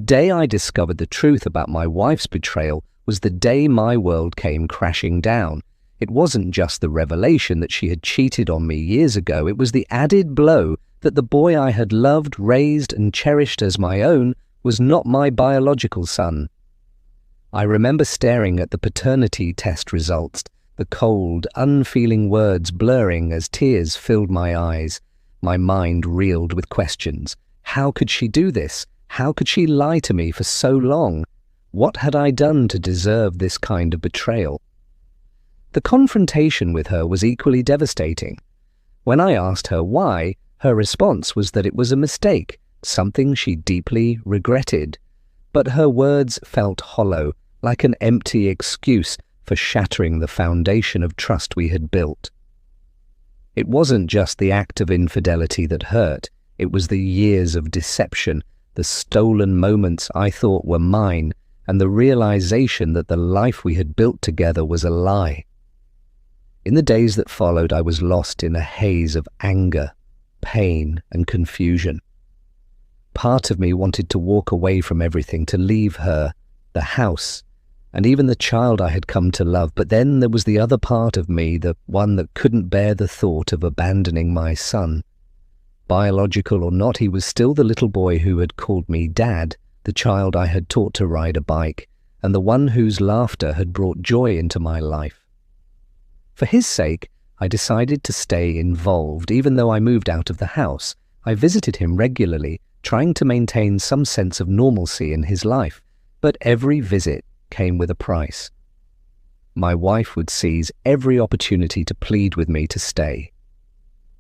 day I discovered the truth about my wife's betrayal was the day my world came crashing down. It wasn't just the revelation that she had cheated on me years ago, it was the added blow that the boy I had loved, raised, and cherished as my own was not my biological son. I remember staring at the paternity test results, the cold, unfeeling words blurring as tears filled my eyes. My mind reeled with questions. How could she do this? How could she lie to me for so long? What had I done to deserve this kind of betrayal? The confrontation with her was equally devastating. When I asked her why, her response was that it was a mistake, something she deeply regretted. But her words felt hollow, like an empty excuse for shattering the foundation of trust we had built. It wasn't just the act of infidelity that hurt, it was the years of deception, the stolen moments I thought were mine, and the realization that the life we had built together was a lie. In the days that followed, I was lost in a haze of anger, pain, and confusion. Part of me wanted to walk away from everything, to leave her, the house, and even the child I had come to love, but then there was the other part of me, the one that couldn't bear the thought of abandoning my son. Biological or not, he was still the little boy who had called me Dad, the child I had taught to ride a bike, and the one whose laughter had brought joy into my life. For his sake, I decided to stay involved. Even though I moved out of the house, I visited him regularly, trying to maintain some sense of normalcy in his life, but every visit came with a price. My wife would seize every opportunity to plead with me to stay.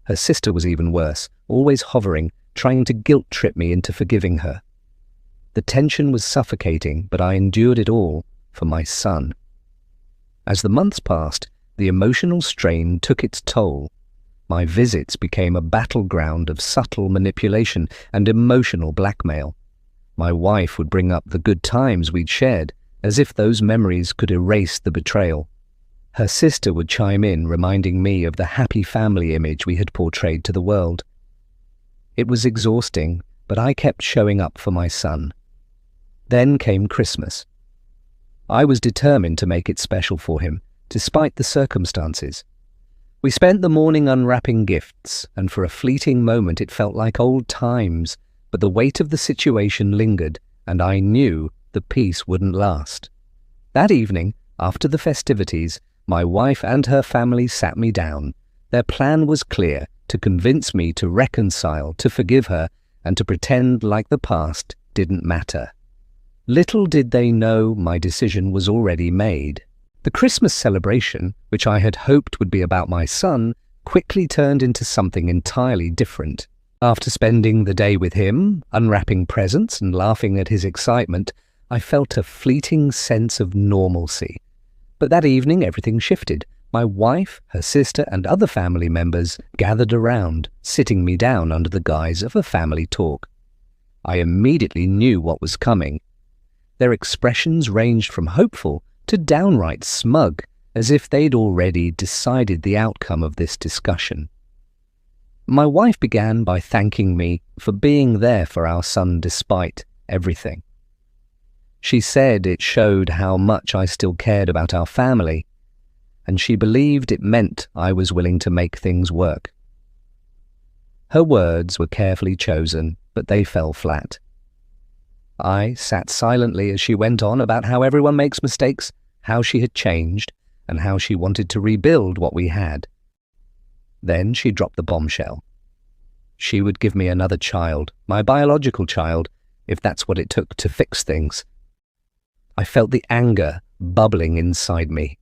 Her sister was even worse, always hovering, trying to guilt-trip me into forgiving her. The tension was suffocating, but I endured it all for my son. As the months passed, the emotional strain took its toll. My visits became a battleground of subtle manipulation and emotional blackmail. My wife would bring up the good times we'd shared, as if those memories could erase the betrayal. Her sister would chime in, reminding me of the happy family image we had portrayed to the world. It was exhausting, but I kept showing up for my son. Then came Christmas. I was determined to make it special for him, despite the circumstances. We spent the morning unwrapping gifts, and for a fleeting moment it felt like old times, but the weight of the situation lingered, and I knew the peace wouldn't last. That evening, after the festivities, my wife and her family sat me down. Their plan was clear: to convince me to reconcile, to forgive her, and to pretend like the past didn't matter. Little did they know my decision was already made. The Christmas celebration, which I had hoped would be about my son, quickly turned into something entirely different. After spending the day with him, unwrapping presents and laughing at his excitement, I felt a fleeting sense of normalcy. But that evening everything shifted. My wife, her sister, and other family members gathered around, sitting me down under the guise of a family talk. I immediately knew what was coming. Their expressions ranged from hopeful to downright smug, as if they'd already decided the outcome of this discussion. My wife began by thanking me for being there for our son despite everything. She said it showed how much I still cared about our family, and she believed it meant I was willing to make things work. Her words were carefully chosen, but they fell flat. I sat silently as she went on about how everyone makes mistakes, how she had changed, and how she wanted to rebuild what we had. Then she dropped the bombshell. She would give me another child, my biological child, if that's what it took to fix things. I felt the anger bubbling inside me.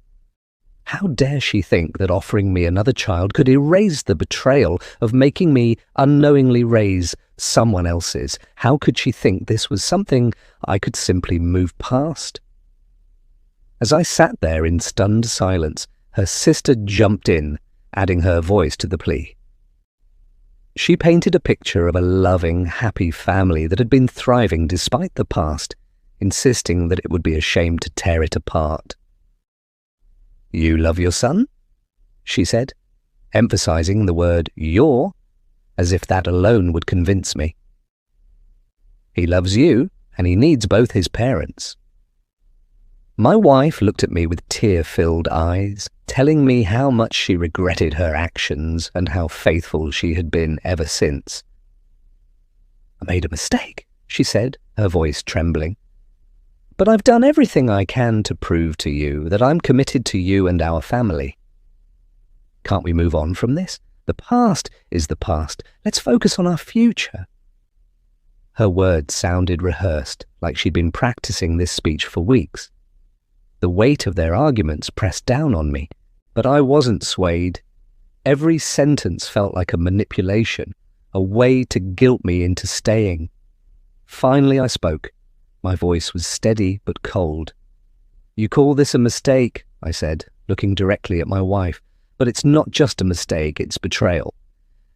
How dare she think that offering me another child could erase the betrayal of making me unknowingly raise someone else's? How could she think this was something I could simply move past? As I sat there in stunned silence, her sister jumped in, adding her voice to the plea. She painted a picture of a loving, happy family that had been thriving despite the past, insisting that it would be a shame to tear it apart. "You love your son?" she said, emphasizing the word "your," as if that alone would convince me. "He loves you, and he needs both his parents. My wife looked at me with tear-filled eyes, telling me how much she regretted her actions and how faithful she had been ever since. "I made a mistake," she said, her voice trembling. "But I've done everything I can to prove to you that I'm committed to you and our family. Can't we move on from this? The past is the past. Let's focus on our future." Her words sounded rehearsed, like she'd been practicing this speech for weeks. The weight of their arguments pressed down on me, but I wasn't swayed. Every sentence felt like a manipulation, a way to guilt me into staying. Finally I spoke. My voice was steady but cold. "You call this a mistake," I said, looking directly at my wife, "but it's not just a mistake, it's betrayal.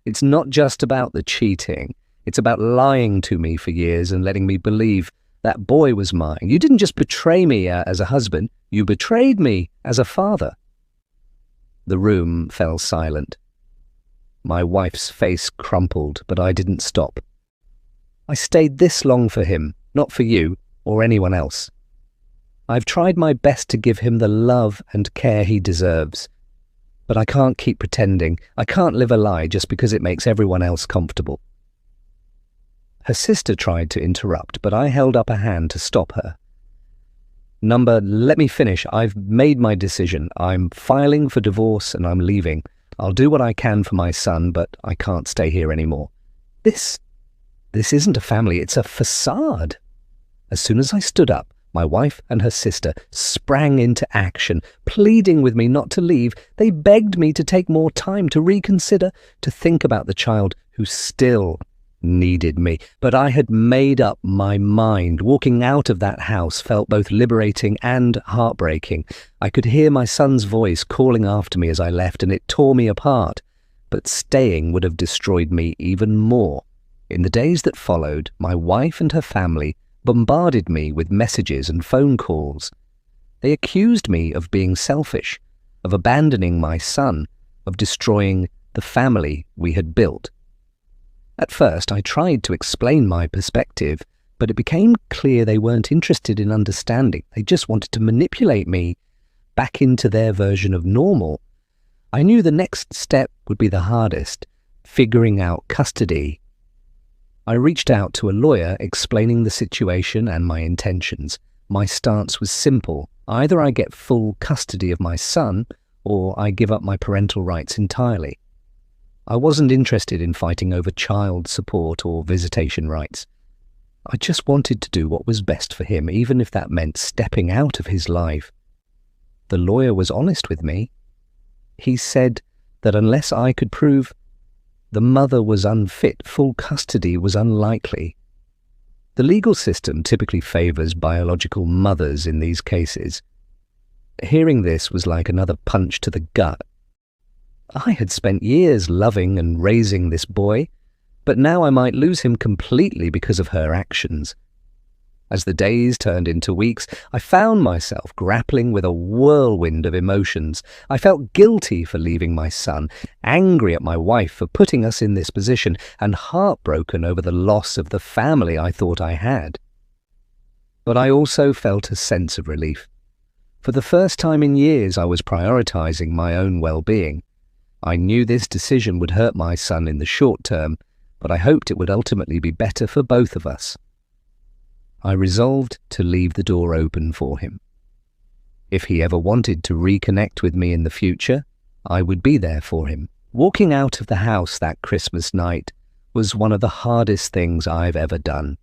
It's not just about the cheating. It's about lying to me for years and letting me believe that boy was mine. You didn't just betray me as a husband, you betrayed me as a father." The room fell silent. My wife's face crumpled, but I didn't stop. "I stayed this long for him, not for you or anyone else. I've tried my best to give him the love and care he deserves. But I can't keep pretending. I can't live a lie just because it makes everyone else comfortable." Her sister tried to interrupt, but I held up a hand to stop her. "Number, let me finish. I've made my decision. I'm filing for divorce and I'm leaving. I'll do what I can for my son, but I can't stay here anymore. This isn't a family, it's a facade." As soon as I stood up, my wife and her sister sprang into action, pleading with me not to leave. They begged me to take more time, to reconsider, to think about the child who still needed me. But I had made up my mind. Walking out of that house felt both liberating and heartbreaking. I could hear my son's voice calling after me as I left, and it tore me apart. But staying would have destroyed me even more. In the days that followed, my wife and her family bombarded me with messages and phone calls. They accused me of being selfish, of abandoning my son, of destroying the family we had built. At first, I tried to explain my perspective, but it became clear they weren't interested in understanding. They just wanted to manipulate me back into their version of normal. I knew the next step would be the hardest, figuring out custody. I reached out to a lawyer explaining the situation and my intentions. My stance was simple. Either I get full custody of my son, or I give up my parental rights entirely. I wasn't interested in fighting over child support or visitation rights. I just wanted to do what was best for him, even if that meant stepping out of his life. The lawyer was honest with me. He said that unless I could prove the mother was unfit, full custody was unlikely. The legal system typically favors biological mothers in these cases. Hearing this was like another punch to the gut. I had spent years loving and raising this boy, but now I might lose him completely because of her actions. As the days turned into weeks, I found myself grappling with a whirlwind of emotions. I felt guilty for leaving my son, angry at my wife for putting us in this position, and heartbroken over the loss of the family I thought I had. But I also felt a sense of relief. For the first time in years, I was prioritizing my own well-being. I knew this decision would hurt my son in the short term, but I hoped it would ultimately be better for both of us. I resolved to leave the door open for him. If he ever wanted to reconnect with me in the future, I would be there for him. Walking out of the house that Christmas night was one of the hardest things I've ever done.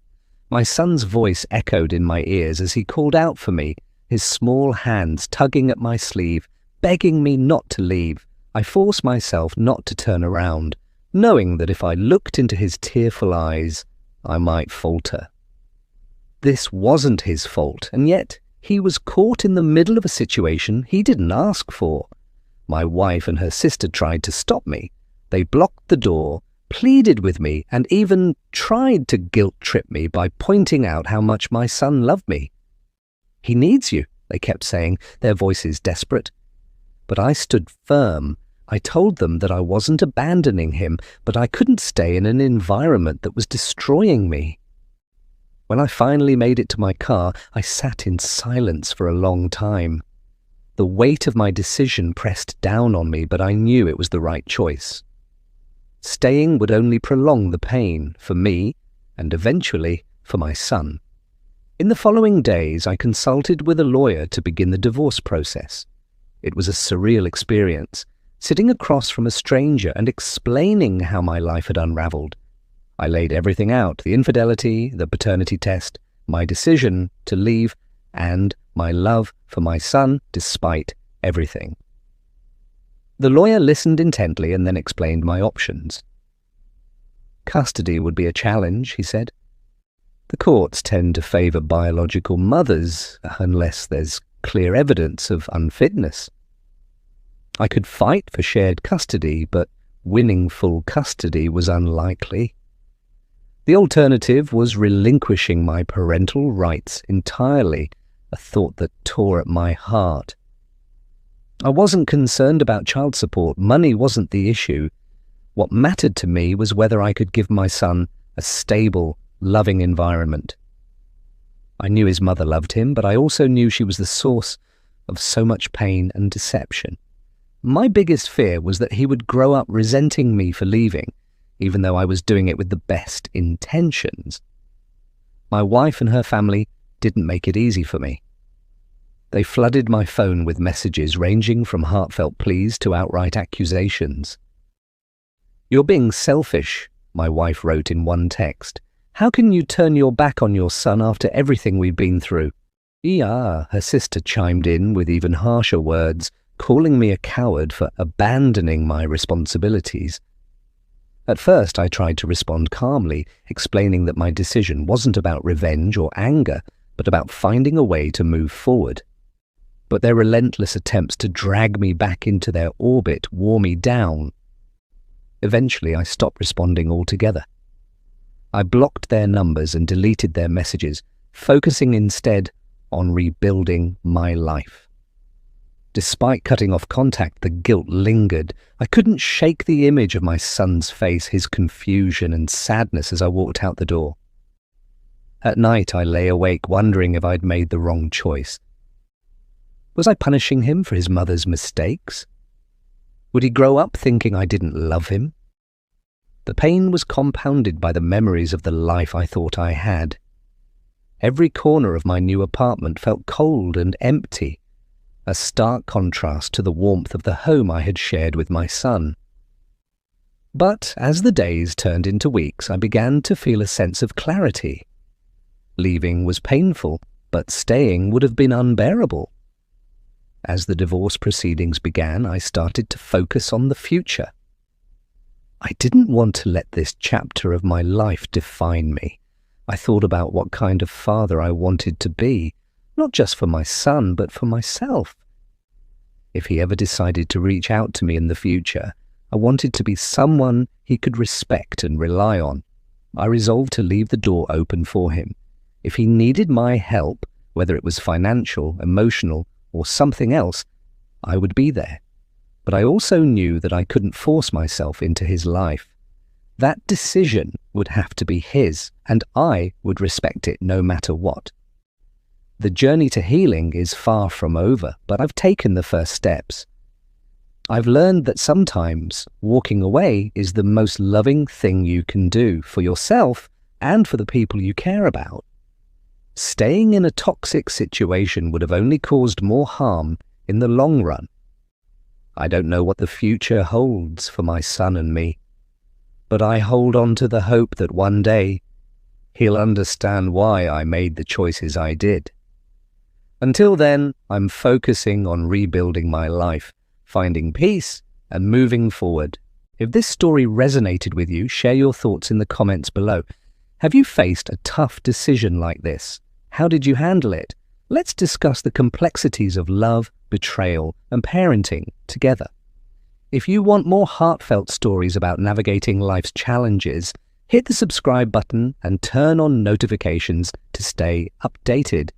My son's voice echoed in my ears as he called out for me, his small hands tugging at my sleeve, begging me not to leave. I forced myself not to turn around, knowing that if I looked into his tearful eyes, I might falter. This wasn't his fault, and yet he was caught in the middle of a situation he didn't ask for. My wife and her sister tried to stop me. They blocked the door, pleaded with me, and even tried to guilt-trip me by pointing out how much my son loved me. "He needs you," they kept saying, their voices desperate. But I stood firm. I told them that I wasn't abandoning him, but I couldn't stay in an environment that was destroying me. When I finally made it to my car, I sat in silence for a long time. The weight of my decision pressed down on me, but I knew it was the right choice. Staying would only prolong the pain for me and eventually for my son. In the following days, I consulted with a lawyer to begin the divorce process. It was a surreal experience, sitting across from a stranger and explaining how my life had unraveled. I laid everything out, the infidelity, the paternity test, my decision to leave, and my love for my son despite everything. The lawyer listened intently and then explained my options. Custody would be a challenge, he said. The courts tend to favour biological mothers unless there's clear evidence of unfitness. I could fight for shared custody, but winning full custody was unlikely. The alternative was relinquishing my parental rights entirely, a thought that tore at my heart. I wasn't concerned about child support. Money wasn't the issue. What mattered to me was whether I could give my son a stable, loving environment. I knew his mother loved him, but I also knew she was the source of so much pain and deception. My biggest fear was that he would grow up resenting me for leaving, even though I was doing it with the best intentions. My wife and her family didn't make it easy for me. They flooded my phone with messages ranging from heartfelt pleas to outright accusations. "You're being selfish," my wife wrote in one text. "How can you turn your back on your son after everything we've been through?" "Yeah," her sister chimed in with even harsher words, calling me a coward for abandoning my responsibilities. At first, I tried to respond calmly, explaining that my decision wasn't about revenge or anger, but about finding a way to move forward. But their relentless attempts to drag me back into their orbit wore me down. Eventually, I stopped responding altogether. I blocked their numbers and deleted their messages, focusing instead on rebuilding my life. Despite cutting off contact, the guilt lingered. I couldn't shake the image of my son's face, his confusion and sadness as I walked out the door. At night, I lay awake wondering if I'd made the wrong choice. Was I punishing him for his mother's mistakes? Would he grow up thinking I didn't love him? The pain was compounded by the memories of the life I thought I had. Every corner of my new apartment felt cold and empty, a stark contrast to the warmth of the home I had shared with my son. But as the days turned into weeks, I began to feel a sense of clarity. Leaving was painful, but staying would have been unbearable. As the divorce proceedings began, I started to focus on the future. I didn't want to let this chapter of my life define me. I thought about what kind of father I wanted to be, not just for my son, but for myself. If he ever decided to reach out to me in the future, I wanted to be someone he could respect and rely on. I resolved to leave the door open for him. If he needed my help, whether it was financial, emotional, or something else, I would be there. But I also knew that I couldn't force myself into his life. That decision would have to be his, and I would respect it no matter what. The journey to healing is far from over, but I've taken the first steps. I've learned that sometimes walking away is the most loving thing you can do for yourself and for the people you care about. Staying in a toxic situation would have only caused more harm in the long run. I don't know what the future holds for my son and me, but I hold on to the hope that one day he'll understand why I made the choices I did. Until then, I'm focusing on rebuilding my life, finding peace, and moving forward. If this story resonated with you, share your thoughts in the comments below. Have you faced a tough decision like this? How did you handle it? Let's discuss the complexities of love, betrayal, and parenting together. If you want more heartfelt stories about navigating life's challenges, hit the subscribe button and turn on notifications to stay updated.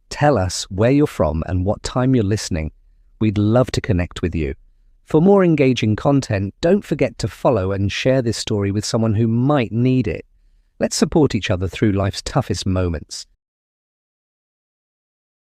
Tell us where you're from and what time you're listening. We'd love to connect with you. For more engaging content, don't forget to follow and share this story with someone who might need it. Let's support each other through life's toughest moments.